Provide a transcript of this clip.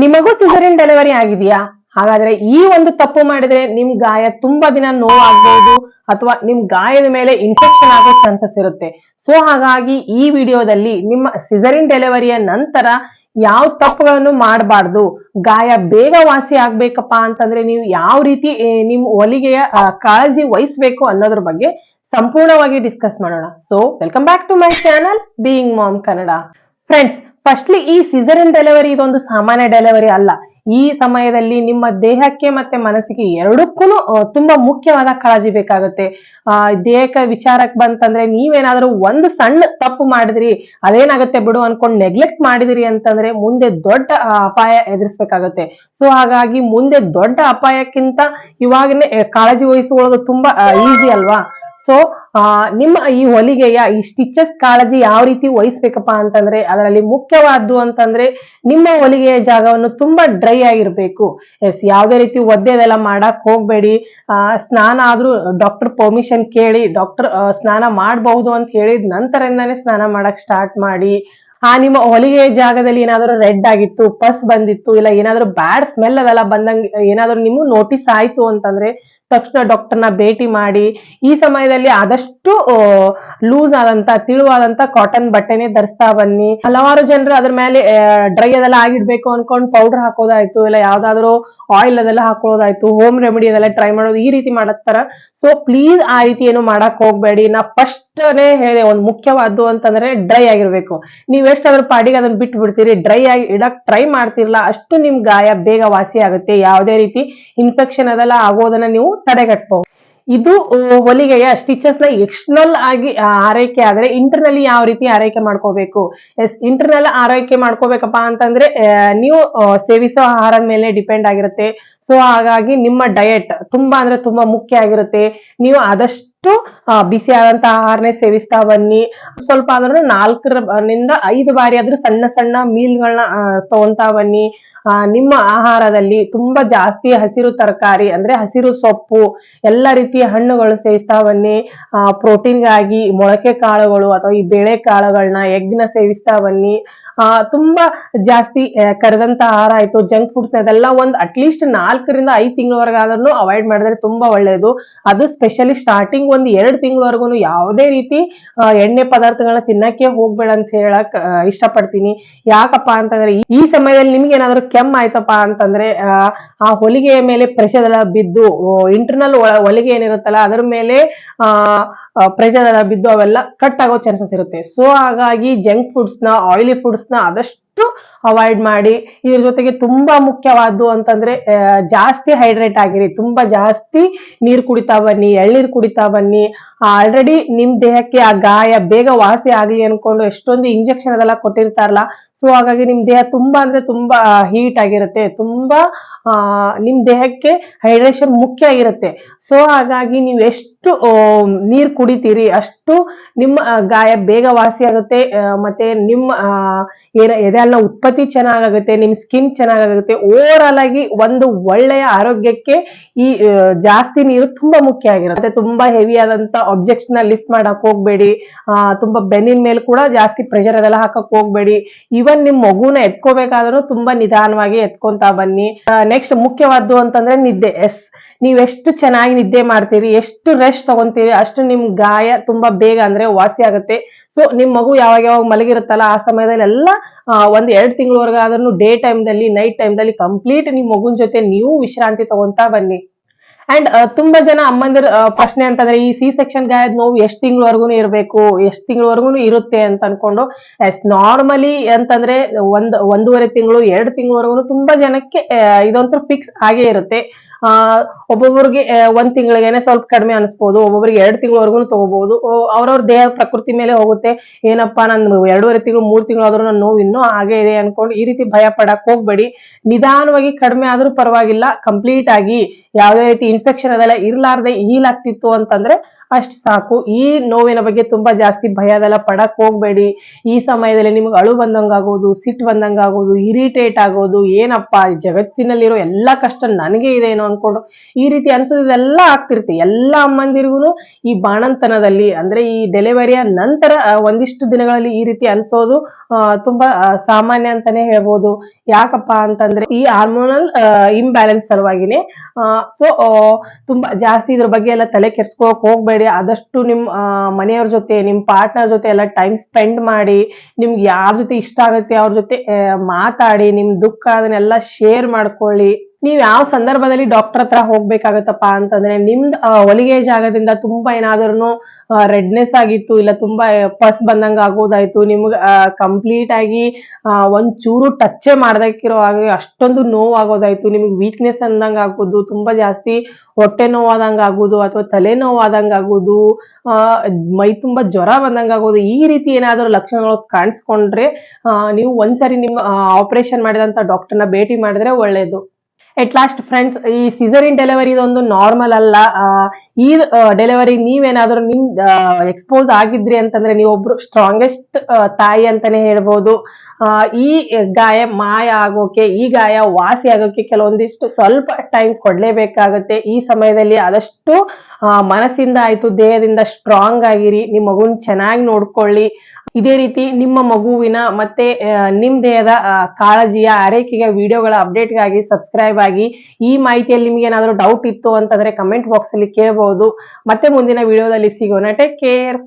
ನಿಮಗೂ caesarean delivery ಆಗಿದೆಯಾ? ಹಾಗಾದ್ರೆ ಈ ಒಂದು ತಪ್ಪು ಮಾಡಿದ್ರೆ ನಿಮ್ ಗಾಯ ತುಂಬಾ ದಿನ ನೋವಾಗಬಹುದು ಅಥವಾ ನಿಮ್ ಗಾಯದ ಮೇಲೆ ಇನ್ಫೆಕ್ಷನ್ ಆಗೋ ಚಾನ್ಸಸ್ ಇರುತ್ತೆ. ಸೊ ಹಾಗಾಗಿ ಈ ವಿಡಿಯೋದಲ್ಲಿ ನಿಮ್ಮ ಸಿಸರಿನ್ ಡೆಲಿವರಿಯ ನಂತರ ಯಾವ ತಪ್ಪುಗಳನ್ನು ಮಾಡಬಾರ್ದು, ಗಾಯ ಬೇಗ ವಾಸಿ ಆಗ್ಬೇಕಪ್ಪ ಅಂತಂದ್ರೆ ನೀವು ಯಾವ ರೀತಿ ನಿಮ್ ಹೊಲಿಗೆಯ ಕಾಳಜಿ ವಹಿಸ್ಬೇಕು ಅನ್ನೋದ್ರ ಬಗ್ಗೆ ಸಂಪೂರ್ಣವಾಗಿ ಡಿಸ್ಕಸ್ ಮಾಡೋಣ. So welcome back to my channel being mom Kannada. Friends, firstly ಈ ಸಿಸರಿನ್ ಡೆಲಿವರಿ ಇದೊಂದು ಸಾಮಾನ್ಯ ಡೆಲಿವರಿ ಅಲ್ಲ. ಈ ಸಮಯದಲ್ಲಿ ನಿಮ್ಮ ದೇಹಕ್ಕೆ ಮತ್ತೆ ಮನಸ್ಸಿಗೆ ಎರಡಕ್ಕೂ ತುಂಬಾ ಮುಖ್ಯವಾದ ಕಾಳಜಿ ಬೇಕಾಗುತ್ತೆ. ದೇಹಕ್ಕೆ ವಿಚಾರಕ್ಕೆ ಬಂತಂದ್ರೆ ನೀವೇನಾದ್ರೂ ಒಂದು ಸಣ್ಣ ತಪ್ಪು ಮಾಡಿದ್ರಿ, ಅದೇನಾಗುತ್ತೆ ಬಿಡು ಅನ್ಕೊಂಡ್ ನೆಗ್ಲೆಕ್ಟ್ ಮಾಡಿದಿರಿ ಅಂತಂದ್ರೆ ಮುಂದೆ ದೊಡ್ಡ ಅಪಾಯ ಎದುರಿಸ್ಬೇಕಾಗತ್ತೆ. ಸೊ ಹಾಗಾಗಿ ಮುಂದೆ ದೊಡ್ಡ ಅಪಾಯಕ್ಕಿಂತ ಇವಾಗನೇ ಕಾಳಜಿ ವಹಿಸಿಕೊಳ್ಳೋದು ತುಂಬಾ ಈಸಿ ಅಲ್ವಾ? ಸೊ ನಿಮ್ಮ ಈ ಹೊಲಿಗೆಯ ಈ ಸ್ಟಿಚಸ್ ಕಾಳಜಿ ಯಾವ ರೀತಿ ವಹಿಸ್ಬೇಕಪ್ಪ ಅಂತಂದ್ರೆ ಅದರಲ್ಲಿ ಮುಖ್ಯವಾದ್ದು ಅಂತಂದ್ರೆ ನಿಮ್ಮ ಹೊಲಿಗೆಯ ಜಾಗವನ್ನು ತುಂಬಾ ಡ್ರೈ ಆಗಿರ್ಬೇಕು. ಯಾವುದೇ ರೀತಿ ಒದ್ದೆದೆಲ್ಲ ಮಾಡಕ್ ಹೋಗ್ಬೇಡಿ. ಸ್ನಾನ ಆದ್ರೂ ಡಾಕ್ಟರ್ ಪರ್ಮಿಷನ್ ಕೇಳಿ, ಡಾಕ್ಟರ್ ಸ್ನಾನ ಮಾಡಬಹುದು ಅಂತ ಹೇಳಿದ ನಂತರದಿಂದಾನೇ ಸ್ನಾನ ಮಾಡಕ್ ಸ್ಟಾರ್ಟ್ ಮಾಡಿ. ನಿಮ್ಮ ಹೊಲಿಗೆ ಜಾಗದಲ್ಲಿ ಏನಾದ್ರು ರೆಡ್ ಆಗಿತ್ತು, ಪಸ್ ಬಂದಿತ್ತು, ಇಲ್ಲ ಏನಾದ್ರು ಬ್ಯಾಡ್ ಸ್ಮೆಲ್ ಅದೆಲ್ಲ ಬಂದಂಗ್ ಏನಾದ್ರು ನಿಮ್ಗೆ ನೋಟಿಸ್ ಆಯ್ತು ಅಂತಂದ್ರೆ ತಕ್ಷಣ ಡಾಕ್ಟರ್ನ ಭೇಟಿ ಮಾಡಿ. ಈ ಸಮಯದಲ್ಲಿ ಆದಷ್ಟು ಲೂಸ್ ಆದಂತ ತಿಳುವಾದಂತ ಕಾಟನ್ ಬಟ್ಟೆನೆ ಧರಿಸ್ತಾ ಬನ್ನಿ. ಹಲವಾರು ಜನರು ಅದ್ರ ಮೇಲೆ ಡ್ರೈ ಅದೆಲ್ಲ ಆಗಿಡ್ಬೇಕು ಅನ್ಕೊಂಡ್ ಪೌಡರ್ ಹಾಕೋದಾಯ್ತು, ಇಲ್ಲ ಯಾವ್ದಾದ್ರು ಆಯಿಲ್ ಅದೆಲ್ಲ ಹಾಕೊಳ್ಳೋದಾಯ್ತು, ಹೋಮ್ ರೆಮಿಡಿ ಅದೆಲ್ಲ ಟ್ರೈ ಮಾಡೋದು, ಈ ರೀತಿ ಮಾಡತ್ತಾರ. ಸೊ ಪ್ಲೀಸ್ ಆ ರೀತಿ ಏನು ಮಾಡಕ್ ಹೋಗ್ಬೇಡಿ. ನಾ ಫಸ್ಟ್ನೇ ಹೇಳಿದೆ, ಒಂದ್ ಮುಖ್ಯವಾದ್ದು ಅಂತಂದ್ರೆ ಡ್ರೈ ಆಗಿರ್ಬೇಕು. ನೀವ್ ಎಷ್ಟಾದ್ರೂ ಪಾಡಿಗೆ ಅದನ್ನ ಬಿಟ್ಟು ಬಿಡ್ತೀರಿ, ಡ್ರೈ ಆಗಿ ಇಡಕ್ ಟ್ರೈ ಮಾಡ್ತಿರ್ಲ, ಅಷ್ಟು ನಿಮ್ ಗಾಯ ಬೇಗ ವಾಸಿ ಆಗುತ್ತೆ. ಯಾವುದೇ ರೀತಿ ಇನ್ಫೆಕ್ಷನ್ ಅದೆಲ್ಲ ಆಗೋದನ್ನ ನೀವು ತಡೆಗಟ್ಟಬಹುದು. ಇದು ಹೊಲಿಗೆಯ ಸ್ಟಿಚಸ್ ನ ಎಕ್ಸ್ಟರ್ನಲ್ ಆಗಿ ಆರೈಕೆ ಆದ್ರೆ ಇಂಟರ್ನಲ್ಲಿ ಯಾವ ರೀತಿ ಆರೈಕೆ ಮಾಡ್ಕೋಬೇಕು? ಇಂಟರ್ನಲ್ ಆರೈಕೆ ಮಾಡ್ಕೋಬೇಕಪ್ಪ ಅಂತಂದ್ರೆ ನೀವು ಸೇವಿಸೋ ಆಹಾರದ ಮೇಲೆ ಡಿಪೆಂಡ್ ಆಗಿರುತ್ತೆ. ಸೊ ಹಾಗಾಗಿ ನಿಮ್ಮ ಡಯಟ್ ತುಂಬಾ ಅಂದ್ರೆ ತುಂಬಾ ಮುಖ್ಯ ಆಗಿರುತ್ತೆ. ನೀವು ಆದಷ್ಟು ಬಿಸಿಯಾದಂತ ಆಹಾರನೇ ಸೇವಿಸ್ತಾ ಬನ್ನಿ. ಸ್ವಲ್ಪ ಆದ್ರೂ 4ರಿಂದ 5 ಬಾರಿ ಆದ್ರೂ ಸಣ್ಣ ಸಣ್ಣ ಮೀಲ್ಗಳನ್ನ ತಗೊಂತಾ ಬನ್ನಿ. ನಿಮ್ಮ ಆಹಾರದಲ್ಲಿ ತುಂಬಾ ಜಾಸ್ತಿ ಹಸಿರು ತರಕಾರಿ ಅಂದ್ರೆ ಹಸಿರು ಸೊಪ್ಪು, ಎಲ್ಲ ರೀತಿಯ ಹಣ್ಣುಗಳು ಸೇವಿಸ್ತಾ ಬನ್ನಿ. ಪ್ರೋಟೀನ್ಗಾಗಿ ಮೊಳಕೆ ಕಾಳುಗಳು ಅಥವಾ ಈ ಬೇಳೆ ಕಾಳುಗಳನ್ನ ಎಗ್ನ ಸೇವಿಸ್ತಾ ಬನ್ನಿ. ತುಂಬಾ ಜಾಸ್ತಿ ಕರೆದಂತ ಆಹಾರ ಆಯ್ತು, ಜಂಕ್ ಫುಡ್ಸ್ ಅದೆಲ್ಲ ಒಂದ್ ಅಟ್ಲೀಸ್ಟ್ 4ರಿಂದ 5 ತಿಂಗಳವರೆಗಾದ್ರೂ ಅವಾಯ್ಡ್ ಮಾಡಿದ್ರೆ ತುಂಬಾ ಒಳ್ಳೇದು. ಅದು ಸ್ಪೆಷಲಿ ಸ್ಟಾರ್ಟಿಂಗ್ ಒಂದ್ 2 ತಿಂಗಳವರೆಗೂ ಯಾವುದೇ ರೀತಿ ಎಣ್ಣೆ ಪದಾರ್ಥಗಳನ್ನ ತಿನ್ನಕ್ಕೆ ಹೋಗ್ಬೇಡ ಅಂತ ಹೇಳಕ್ ಇಷ್ಟಪಡ್ತೀನಿ. ಯಾಕಪ್ಪ ಅಂತಂದ್ರೆ ಈ ಸಮಯದಲ್ಲಿ ನಿಮ್ಗೆ ಏನಾದ್ರು ಕೆಮ್ಮ ಆಯ್ತಪ್ಪ ಅಂತಂದ್ರೆ ಆ ಹೊಲಿಗೆಯ ಮೇಲೆ ಪ್ರೆಷರ್ ಎಲ್ಲ ಬಿದ್ದು ಇಂಟರ್ನಲ್ ಹೊಲಿಗೆ ಏನಿರುತ್ತಲ್ಲ ಅದ್ರ ಮೇಲೆ ಪ್ರೆಷರ್ ಎಲ್ಲ ಬಿದ್ದು ಅವೆಲ್ಲ ಕಟ್ ಆಗೋ ಚಾನ್ಸಸ್ ಇರುತ್ತೆ. ಸೊ ಹಾಗಾಗಿ ಜಂಕ್ ಫುಡ್ಸ್ ನ, ಆಯಿಲಿ ಫುಡ್ಸ್ ನ ಆದಷ್ಟು ಅವಾಯ್ಡ್ ಮಾಡಿ. ಇದ್ರ ಜೊತೆಗೆ ತುಂಬಾ ಮುಖ್ಯವಾದ್ದು ಅಂತಂದ್ರೆ ಜಾಸ್ತಿ ಹೈಡ್ರೇಟ್ ಆಗಿರಿ, ತುಂಬಾ ಜಾಸ್ತಿ ನೀರ್ ಕುಡಿತಾ ಬನ್ನಿ, ಎಳ್ನೀರ್ ಕುಡಿತಾ ಬನ್ನಿ. ಆಲ್ರೆಡಿ ನಿಮ್ ದೇಹಕ್ಕೆ ಆ ಗಾಯ ಬೇಗ ವಾಸಿ ಆಗ್ಲಿ ಅನ್ಕೊಂಡು ಎಷ್ಟೊಂದು ಇಂಜೆಕ್ಷನ್ ಅದೆಲ್ಲ ಕೊಟ್ಟಿರ್ತಾರಲ್ಲ. ಸೊ ಹಾಗಾಗಿ ನಿಮ್ ದೇಹ ತುಂಬಾ ಅಂದ್ರೆ ತುಂಬಾ ಹೀಟ್ ಆಗಿರುತ್ತೆ, ತುಂಬಾ ನಿಮ್ ದೇಹಕ್ಕೆ ಹೈಡ್ರೇಷನ್ ಮುಖ್ಯ ಆಗಿರುತ್ತೆ. ಸೊ ಹಾಗಾಗಿ ನೀವು ಎಷ್ಟು ನೀರ್ ಕುಡಿತೀರಿ ಅಷ್ಟು ನಿಮ್ಮ ಗಾಯ ಬೇಗ ವಾಸಿ ಆಗುತ್ತೆ. ಮತ್ತೆ ನಿಮ್ಮ ಎದೆಲ್ಲ ಉತ್ಪತ್ತಿ ಚೆನ್ನಾಗುತ್ತೆ, ನಿಮ್ ಸ್ಕಿನ್ ಚೆನ್ನಾಗುತ್ತೆ. ಓವರ್ ಆಲ್ ಆಗಿ ಒಂದು ಒಳ್ಳೆಯ ಆರೋಗ್ಯಕ್ಕೆ ಈ ಜಾಸ್ತಿ ನೀರು ತುಂಬಾ ಮುಖ್ಯ ಆಗಿರುತ್ತೆ. ತುಂಬಾ ಹೆವಿ ಆದಂತ ಆಬ್ಜೆಕ್ಟ್ಸ್ ನ ಲಿಫ್ಟ್ ಮಾಡಕ್ ಹೋಗ್ಬೇಡಿ. ತುಂಬಾ ಬೆನ್ನಿನ ಮೇಲೆ ಕೂಡ ಜಾಸ್ತಿ ಪ್ರೆಷರ್ ಅದೆಲ್ಲ ಹಾಕಕ್ ಹೋಗ್ಬೇಡಿ. ಈವನ್ ನಿಮ್ ಮಗುನ ಎತ್ಕೋಬೇಕಾದ್ರೂ ತುಂಬಾ ನಿಧಾನವಾಗಿ ಎತ್ಕೊಂತಾ ಬನ್ನಿ. ನೆಕ್ಸ್ಟ್ ಮುಖ್ಯವಾದ್ದು ಅಂತಂದ್ರೆ ನಿದ್ದೆ. ನೀವ್ ಎಷ್ಟು ಚೆನ್ನಾಗಿ ನಿದ್ದೆ ಮಾಡ್ತೀರಿ, ಎಷ್ಟು ರೆಸ್ಟ್ ತಗೊಂತೀರಿ ಅಷ್ಟು ನಿಮ್ ಗಾಯ ತುಂಬಾ ಬೇಗ ಅಂದ್ರೆ ವಾಸಿ ಆಗುತ್ತೆ. ಸೊ ನಿಮ್ ಮಗು ಯಾವಾಗ ಮಲಗಿರುತ್ತಲ್ಲ ಆ ಸಮಯದಲ್ಲಿ ಎಲ್ಲ 1-2 ತಿಂಗಳವರೆಗಾದ್ರೂ ಡೇ ಟೈಮ್ದಲ್ಲಿ, ನೈಟ್ ಟೈಮ್ದಲ್ಲಿ ಕಂಪ್ಲೀಟ್ ನಿಮ್ ಮಗುನ್ ಜೊತೆ ನೀವು ವಿಶ್ರಾಂತಿ ತಗೊಂತಾ ಬನ್ನಿ. ಅಂಡ್ ತುಂಬಾ ಜನ ಅಮ್ಮಂದಿರ ಪ್ರಶ್ನೆ ಅಂತಂದ್ರೆ ಈ ಸಿ ಸೆಕ್ಷನ್ ಗಾಯದ ನೋವು ಎಷ್ಟ್ ತಿಂಗಳವರೆಗೂ ಇರಬೇಕು, ಎಷ್ಟ್ ತಿಂಗಳವರೆಗೂ ಇರುತ್ತೆ ಅಂತ ಅನ್ಕೊಂಡು, ನಾರ್ಮಲಿ ಅಂತಂದ್ರೆ 1.5 ತಿಂಗಳು 2 ತಿಂಗಳವರೆಗೂ ತುಂಬಾ ಜನಕ್ಕೆ ಇದೊಂಥರ ಫಿಕ್ಸ್ ಆಗೇ ಇರುತ್ತೆ. ಒಬ್ಬೊಬ್ರಿಗೆ 1 ತಿಂಗಳಿಗೆನೆ ಸ್ವಲ್ಪ ಕಡಿಮೆ ಅನಿಸ್ಬೋದು, ಒಬ್ಬೊಬ್ರಿಗೆ 2 ತಿಂಗಳವರೆಗೂ ತಗೋಬಹುದು. ಅವ್ರವ್ರ ದೇಹ ಪ್ರಕೃತಿ ಮೇಲೆ ಹೋಗುತ್ತೆ. ಏನಪ್ಪಾ ನನ್ 2.5 ತಿಂಗಳು 3 ತಿಂಗಳು ಆದ್ರೂ ನನ್ನ ನೋವು ಇನ್ನೂ ಹಾಗೆ ಇದೆ ಅನ್ಕೊಂಡು ಈ ರೀತಿ ಭಯ ಪಡಕ್ ಹೋಗ್ಬೇಡಿ. ನಿಧಾನವಾಗಿ ಕಡಿಮೆ ಆದ್ರೂ ಪರವಾಗಿಲ್ಲ, ಕಂಪ್ಲೀಟ್ ಆಗಿ ಯಾವುದೇ ರೀತಿ ಇನ್ಫೆಕ್ಷನ್ ಅದೆಲ್ಲ ಇರ್ಲಾರ್ದೆ ಹೀಲ್ ಆಗ್ತಿತ್ತು ಅಂತಂದ್ರೆ ಅಷ್ಟು ಸಾಕು. ಈ ನೋವಿನ ಬಗ್ಗೆ ತುಂಬಾ ಜಾಸ್ತಿ ಭಯದೆಲ್ಲ ಪಡಕ್ ಹೋಗ್ಬೇಡಿ. ಈ ಸಮಯದಲ್ಲಿ ನಿಮ್ಗೆ ಅಳು ಬಂದಂಗಾಗೋದು, ಸಿಟ್ಟು ಬಂದಂಗಾಗೋದು, ಇರಿಟೇಟ್ ಆಗೋದು, ಏನಪ್ಪ ಜಗತ್ತಿನಲ್ಲಿರೋ ಎಲ್ಲಾ ಕಷ್ಟ ನನಗೆ ಇದೆ ಏನೋ ಅನ್ಕೊಂಡು ಈ ರೀತಿ ಅನ್ಸೋದು ಇದೆಲ್ಲ ಆಗ್ತಿರುತ್ತೆ. ಎಲ್ಲಾ ಅಮ್ಮಂದಿರಿಗೂ ಈ ಬಾಣಂತನದಲ್ಲಿ ಅಂದ್ರೆ ಈ ಡೆಲಿವರಿಯ ನಂತರ ಒಂದಿಷ್ಟು ದಿನಗಳಲ್ಲಿ ಈ ರೀತಿ ಅನ್ಸೋದು ತುಂಬಾ ಸಾಮಾನ್ಯ ಅಂತಾನೆ ಹೇಳ್ಬೋದು. ಯಾಕಪ್ಪ ಅಂತಂದ್ರೆ ಈ ಹಾರ್ಮೋನಲ್ ಇಂಬ್ಯಾಲೆನ್ಸ್ ಸಲುವಾಗಿನೇ. ಸೊ ತುಂಬಾ ಜಾಸ್ತಿ ಇದ್ರ ಬಗ್ಗೆ ಎಲ್ಲ ತಲೆ ಕೆಡ್ಸ್ಕೊಳಕ್ ಹೋಗ್ಬೇಡಿ. ಆದಷ್ಟು ನಿಮ್ ಮನೆಯವ್ರ ಜೊತೆ, ನಿಮ್ ಪಾರ್ಟ್ನರ್ ಜೊತೆ ಎಲ್ಲ ಟೈಮ್ ಸ್ಪೆಂಡ್ ಮಾಡಿ, ನಿಮ್ಗೆ ಯಾರ ಜೊತೆ ಇಷ್ಟ ಆಗುತ್ತೆ ಅವ್ರ ಜೊತೆ ಮಾತಾಡಿ, ನಿಮ್ ದುಃಖ ಅದನ್ನೆಲ್ಲ ಶೇರ್ ಮಾಡ್ಕೊಳ್ಳಿ. ನೀವ್ ಯಾವ ಸಂದರ್ಭದಲ್ಲಿ ಡಾಕ್ಟರ್ ಹತ್ರ ಹೋಗ್ಬೇಕಾಗತ್ತಪ್ಪ ಅಂತಂದ್ರೆ ನಿಮ್ದ್ ಹೊಲಿಗೆ ಜಾಗದಿಂದ ತುಂಬಾ ಏನಾದ್ರೂ ರೆಡ್ನೆಸ್ ಆಗಿತ್ತು, ಇಲ್ಲ ತುಂಬಾ ಪಸ್ ಬಂದಂಗ ಆಗೋದಾಯ್ತು, ನಿಮ್ಗೆ ಕಂಪ್ಲೀಟ್ ಆಗಿ ಒಂಚೂರು ಟಚ್ಚೇ ಮಾಡ್ದಕ್ಕಿರೋ ಹಾಗೆ ಅಷ್ಟೊಂದು ನೋವು ಆಗೋದಾಯ್ತು, ನಿಮ್ಗೆ ವೀಕ್ನೆಸ್ ಅಂದಂಗ ಆಗೋದು, ತುಂಬಾ ಜಾಸ್ತಿ ಹೊಟ್ಟೆ ನೋವಾದಂಗ ಆಗೋದು, ಅಥವಾ ತಲೆ ನೋವಾದಂಗ ಆಗೋದು, ಮೈ ತುಂಬಾ ಜ್ವರ ಬಂದಂಗ ಆಗೋದು, ಈ ರೀತಿ ಏನಾದರೂ ಲಕ್ಷಣಗಳು ಕಾಣಿಸ್ಕೊಂಡ್ರೆ ನೀವು ಒಂದ್ಸರಿ ನಿಮ್ಮ ಆಪರೇಷನ್ ಮಾಡಿದಂತ ಡಾಕ್ಟರ್ನ ಭೇಟಿ ಮಾಡಿದ್ರೆ ಒಳ್ಳೇದು. ಎಟ್ ಲಾಸ್ಟ್ ಫ್ರೆಂಡ್ಸ್, ಈ ಸಿಸರಿನ್ ಡೆಲಿವರಿ ಇದೊಂದು ನಾರ್ಮಲ್ ಅಲ್ಲ. ಈ ಡೆಲಿವರಿ ನೀವೇನಾದ್ರೂ ನಿಮ್ ಎಕ್ಸ್ಪೋಸ್ ಆಗಿದ್ರಿ ಅಂತಂದ್ರೆ ನೀವೊಬ್ರು ಸ್ಟ್ರಾಂಗೆಸ್ಟ್ ತಾಯಿ ಅಂತಾನೆ ಹೇಳ್ಬೋದು. ಈ ಗಾಯ ಮಾಯ ಆಗೋಕೆ, ಈ ಗಾಯ ವಾಸಿ ಆಗೋಕೆ ಕೆಲವೊಂದಿಷ್ಟು ಸ್ವಲ್ಪ ಟೈಮ್ ಕೊಡ್ಲೇಬೇಕಾಗತ್ತೆ. ಈ ಸಮಯದಲ್ಲಿ ಆದಷ್ಟು ಮನಸ್ಸಿಂದ ಆಯ್ತು ದೇಹದಿಂದ ಸ್ಟ್ರಾಂಗ್ ಆಗಿರಿ, ನಿಮ್ ಮಗುನ್ ಚೆನ್ನಾಗಿ ನೋಡ್ಕೊಳ್ಳಿ. ಇದೇ ರೀತಿ ನಿಮ್ಮ ಮಗುವಿನ ಮತ್ತೆ ನಿಮ್ ದೇಹದ ಕಾಳಜಿಯ ಆರೈಕೆಯ ವಿಡಿಯೋಗಳ ಅಪ್ಡೇಟ್ಗಾಗಿ ಸಬ್ಸ್ಕ್ರೈಬ್ ಆಗಿ. ಈ ಮಾಹಿತಿಯಲ್ಲಿ ನಿಮ್ಗೆ ಏನಾದರೂ ಡೌಟ್ ಇತ್ತು ಅಂತಂದ್ರೆ ಕಮೆಂಟ್ ಬಾಕ್ಸ್ ಅಲ್ಲಿ ಕೇಳಬಹುದು. ಮತ್ತೆ ಮುಂದಿನ ವಿಡಿಯೋದಲ್ಲಿ ಸಿಗೋಣ. Take care.